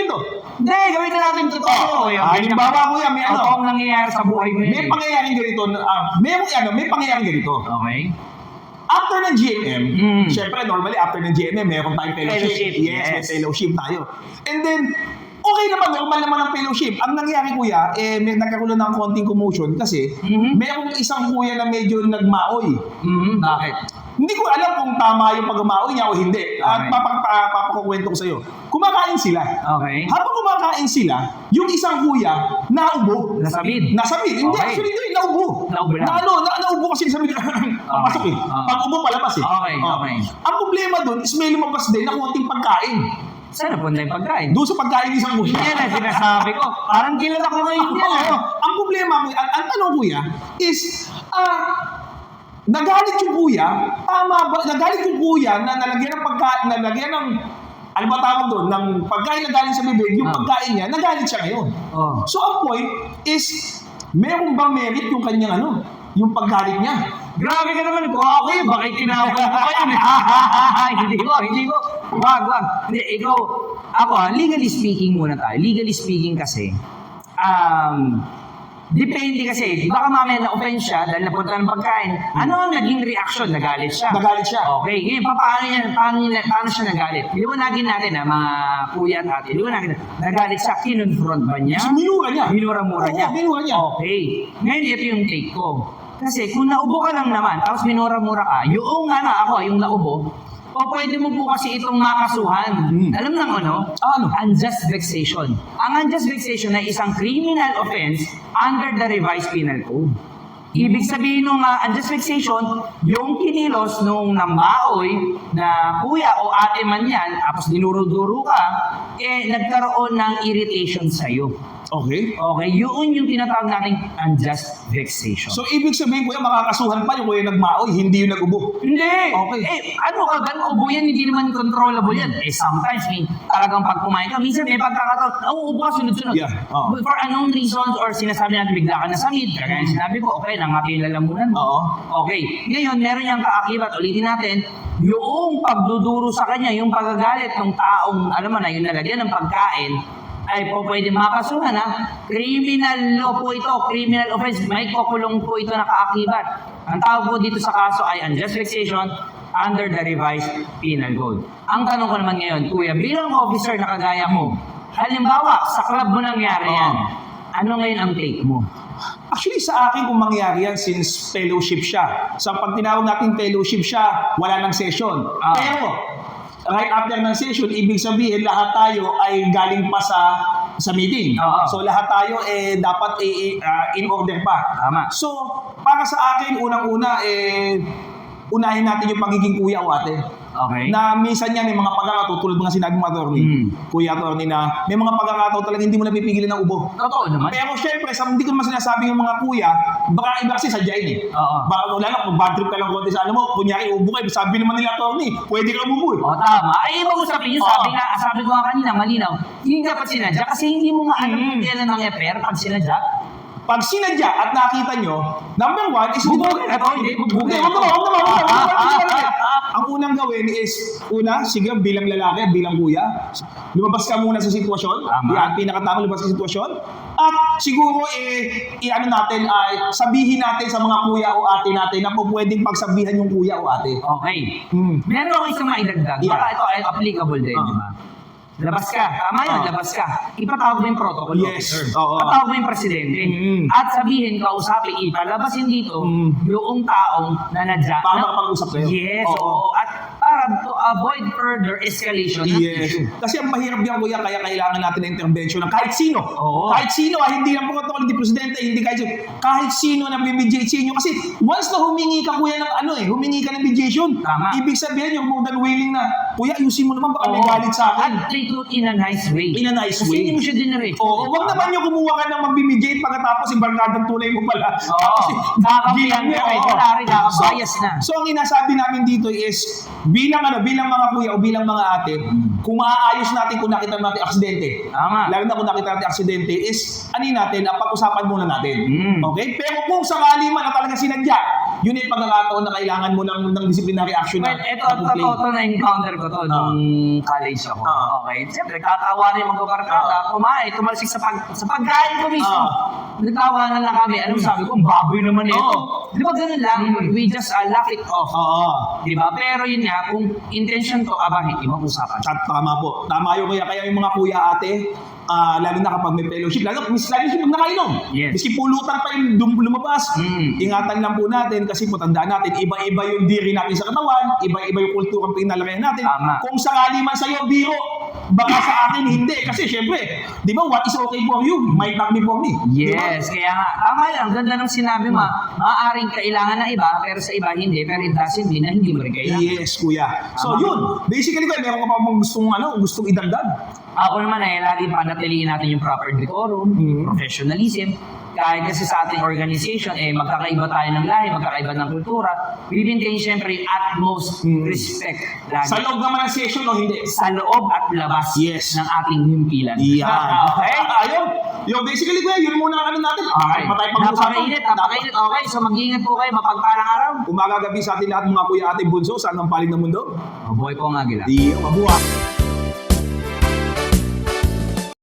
to. Hindi, gawin na natin totoo. Halimbawa, kuya, may ano. Totoong nangyayari sa buhay mo. May pangyayaring ganito. May pangyayaring ganito. Okay. After ng GMM, syempre, normally, after ng GMM, meron tayong fellowship. Yes, may fellowship tayo. And then, okay naman, normal naman ang fellowship. Ang nangyari, kuya, may nagkaroon ng konting commotion kasi merong isang kuya na medyo nagmaoy. Bakit? Hindi ko alam kung tama yung pag-umaoy niya o hindi. At papakukwento ko sa'yo. Kumakain sila. Okay. Habang kumakain sila, yung isang kuya, naubo. Nasabid. Nasabid. Hindi, Okay. actually, hindi. Naubo. Naubo lang. Naubo kasi sabi papasok eh. Pag-ubo, palabas eh. Okay, okay. Ang problema dun is may lumabas din na konting pagkain. Saan napunta yung pagkain? Doon sa pagkain ng isang kuya. Yan ang sinasabi ko. Parang kilala ko ngayon yan. Oo. Ang problema, kuya, ang tanong, kuya, is, nagalit yung kuya, tama ba? Nagalit yung kuya na nalagyan ng pagkain, nalagyan ng, ano ba tawag doon, ng pagkain na galing sa bibig, yung pagkain niya, nagalit siya ngayon. So, ang point is, meron bang merit yung kanyang yung paggalit niya? Grabe ka naman. Kung ako yun, bakit tinawag mo pa yun? Hindi ko. Wag. Hindi, ikaw, ako, legally speaking muna tayo. Legally speaking kasi, depende kasi, baka mamaya na-offense siya dahil napunta ng pagkain. Ano ang naging reaction? Nagalit siya. Nagalit siya. Okay, ngayon, paano siya nagalit? Liwanagin natin mga kuya at ate. Liwanagin natin. Nagalit siya, kinonfront ba niya? Minura niya. Minura-mura niya. Minura niya. Okay. Ngayon, ito yung take ko. Kasi kung naubo ka lang naman, tapos minura-mura ka, yung yung naubo, o pwede mo po kasi itong makasuhan. Alam ng ano? Unjust vexation. Ang unjust vexation ay isang criminal offense under the revised penal code. Ibig sabihin nung unjust vexation, yung kinilos nung nambaoy na kuya o ate man yan, tapos dinuro-duro ka, nagkaroon ng irritation sa'yo. Okay. Okay, yun yung tinatawag nating unjust vexation. So, ibig sabihin, kuya, makakasuhan pa yung kuya nagmaoy, hindi yung nagubo. Hindi! Okay. Ano ka, ganun ubo yan, hindi naman controllable yan. Sometimes, talagang pag kumain ka, minsan may pagkakataon, ubo ka, sunod-sunod. Yeah. For unknown reasons, or sinasabi natin bigla ka na samid, kagaya sinabi ko, okay, nangati yung lalamunan mo. Okay. Ngayon, meron niyang kaakibat, ulitin natin, yung pagduduro sa kanya, yung pagagalit ng taong, alam mo na, yung nalagyan ng pagkain, ay po pwede makasuhan criminal law po ito, criminal offense, may kukulong po ito na kaakibat. Ang tawag po dito sa kaso ay unjust vexation under the revised penal code. Ang tanong ko naman ngayon, kuya, bilang officer na kagaya mo, halimbawa, sa club mo nangyari yan, ano ngayon ang take mo? Actually, sa akin kung mangyari yan since fellowship siya. Sa pag tinawag natin fellowship siya, wala nang session. Pero, right after ng session, ibig sabihin lahat tayo ay galing pa sa meeting. So lahat tayo dapat in order pa. Tama. So, para sa akin, unang-una, unahin natin yung pagiging kuya o ate. Okay. Na minsan yan, may mga pagkakataon, tulad mga sinabi mo, attorney, kuya attorney, na may mga pagkakataon talaga hindi mo napipigilan ng ubo. Totoo naman. Pero syempre, hindi ko naman sinasabi yung mga kuya, baka iba kasi sadyain eh. Baka wala lang, kung bad trip ka lang konti sa mo, kunyari ubo ka, sabi naman nila attorney, pwede ka umubo eh. Tama. Ay, ibang usapin yun. Sabi ko nga kanina, malinaw. Hindi dapat sinadya kasi hindi mo nga alam kung kailan nangyayari pag sinadya. Pag sinadya at nakita nyo, number one is Bubugin. Ang unang gawin is, sige, bilang lalaki, bilang kuya, lumabas ka muna sa sitwasyon. Yan, pinakatamang lumabas sa sitwasyon. At siguro, natin, sabihin natin sa mga kuya o ate natin na po pwedeng pagsabihan yung kuya o ate. Okay. Meron ako isang maidagdag. Baka ito ay applicable din, di ba? Labas ka. Tama yun, labas ka. Ipatawag mo yung protocol officer. Ipatawag mo yung presidente. At sabihin, kausapin, ipalabasin dito yung taong nanadya. Para makapag-usap kayo. Yes. At para to avoid further escalation ng issue. Kasi ang mahirap yan, kuya, kaya kailangan natin ng intervention ng kahit sino. Kahit sino, hindi lang protocol, hindi presidente, hindi kahit sino na bibigay sa inyo. Kasi once na humingi ka, kuya, ng humingi ka ng mediation, ibig sabihin, yung more than willing na, kuya, ayusin mo naman, baka may galit sa akin. At treat it in a nice way. In a nice way. Kasi hindi mo siya dinarate. Huwag naman yung kumuha ka ng mag-mediate pagkatapos ibarkadang tunay mo pala. Nakakabiyan ka kahit wala rin, nakakabias na. So, ang inasabi namin dito is, bilang mga kuya o bilang mga ate, kung maaayos natin kung nakita natin aksidente. Lalo na kung nakita natin aksidente is, natin, pag-usapan muna natin. Okay? Pero kung sakali man na talaga sinadya, yun yung pagkakataon na kailangan mo ng disciplinary action na Well, ito na-encounter ko to nung college ako. Okay. Siyempre, tatawanan yung magbabarkada, kumain, tumalsik sa pagkain ko mismo. Nagtawanan lang kami. Anong sabi ko? Baboy naman ito. Di ba ganun lang? We just laugh it off. Oo. Di ba? Pero yun nga, kung intention to, ibang usapan. Tama po. Tama yun kaya yung mga kuya ate, lalo na kapag may fellowship, lalo pag nakainom. Yes. Miski pulutan pa yung lumabas. Ingatan lang po natin kasi po tandaan natin, iba-iba yung diri natin sa katawan, iba-iba yung kulturang pinalalayan natin. Tama. Kung sakali man sa'yo, biro, baka sa akin hindi. Kasi syempre, di ba, what is okay for you might not be for me. Yes, kaya nga. Tama lang, ganda ng sinabi mo. Maaaring kailangan ng iba, pero sa iba hindi. Pero it doesn't mean na hindi mo rin kailangan. Yes, kuya. So yun, basically kuya, meron ka pa bang gustong idagdag? Ako naman ay lagi panatilihin natin yung proper decorum, professionalism. Kahit kasi sa ating organization, magkakaiba tayo ng lahi, magkakaiba ng kultura, we maintain syempre yung utmost respect. Lagi. Sa loob naman ng session o hindi? Sa loob at labas Yes. ng ating himpilan. Yan. Okay? Ayun. Yung basically kuya, yun muna ang ano natin. Okay. Patay pag-usapan. Napakainit. Okay, so mag-iingat po kayo, mapagpalang araw. Umaga gabi sa atin lahat mga kuya ate bunso, saan ang paling ng mundo? Mabuhay po ang agila. Di, mabuha.